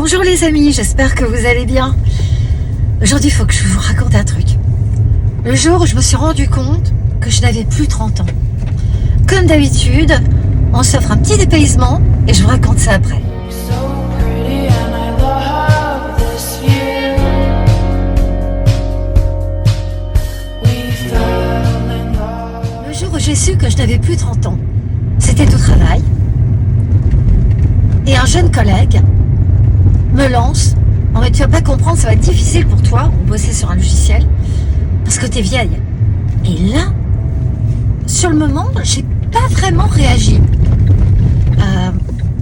Bonjour les amis, j'espère que vous allez bien. Aujourd'hui, il faut que je vous raconte un truc. Le jour où je me suis rendu compte que je n'avais plus 30 ans. Comme d'habitude, on s'offre un petit dépaysement et je vous raconte ça après. Le jour où j'ai su que je n'avais plus 30 ans, c'était au travail. Et un jeune collègue me lance. En fait, tu vas pas comprendre, ça va être difficile pour toi. On bossait sur un logiciel parce que t'es vieille. Et là, sur le moment, j'ai pas vraiment réagi.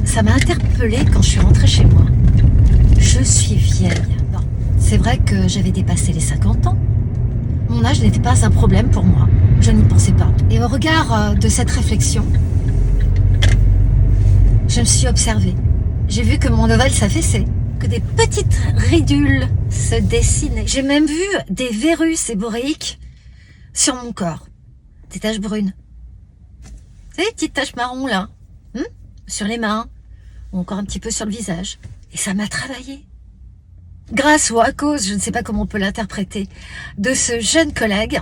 Ça m'a interpellée quand je suis rentrée chez moi. Je suis vieille. Non, c'est vrai que j'avais dépassé les 50 ans. Mon âge n'était pas un problème pour moi. Je n'y pensais pas. Et au regard de cette réflexion, je me suis observée. J'ai vu que mon ovale s'affaissait, que des petites ridules se dessinaient. J'ai même vu des verrues séborréiques sur mon corps. Des taches brunes. Vous savez, les petites taches marron là, sur les mains, ou encore un petit peu sur le visage. Et ça m'a travaillé. Grâce ou à cause, je ne sais pas comment on peut l'interpréter, de ce jeune collègue,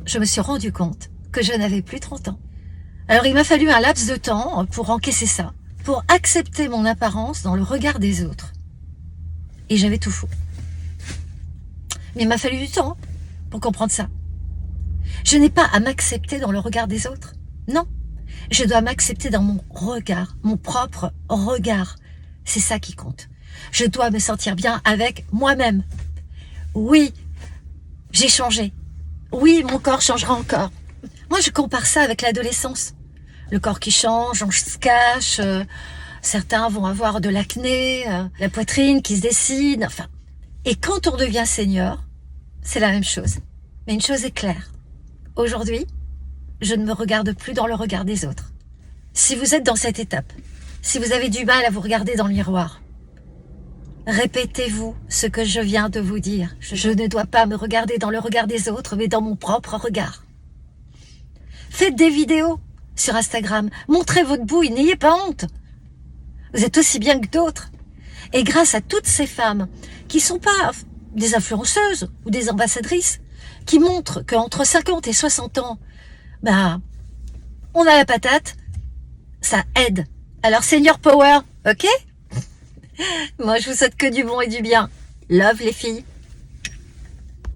je me suis rendu compte que je n'avais plus 30 ans. Alors il m'a fallu un laps de temps pour encaisser ça, pour accepter mon apparence dans le regard des autres. Et j'avais tout faux. Mais il m'a fallu du temps pour comprendre ça. Je n'ai pas à m'accepter dans le regard des autres. Non, je dois m'accepter dans mon regard, mon propre regard. C'est ça qui compte. Je dois me sentir bien avec moi-même. Oui, j'ai changé. Oui, mon corps changera encore. Moi, je compare ça avec l'adolescence. Le corps qui change, on se cache. Certains vont avoir de l'acné, la poitrine qui se dessine. Enfin, et quand on devient senior, c'est la même chose. Mais une chose est claire. Aujourd'hui, je ne me regarde plus dans le regard des autres. Si vous êtes dans cette étape, si vous avez du mal à vous regarder dans le miroir, répétez-vous ce que je viens de vous dire. Je ne dois pas me regarder dans le regard des autres, mais dans mon propre regard. Faites des vidéos sur Instagram. Montrez votre bouille, n'ayez pas honte. Vous êtes aussi bien que d'autres. Et grâce à toutes ces femmes qui sont pas des influenceuses ou des ambassadrices, qui montrent qu'entre 50 et 60 ans, on a la patate, ça aide. Alors Senior Power, ok? Moi je vous souhaite que du bon et du bien. Love les filles.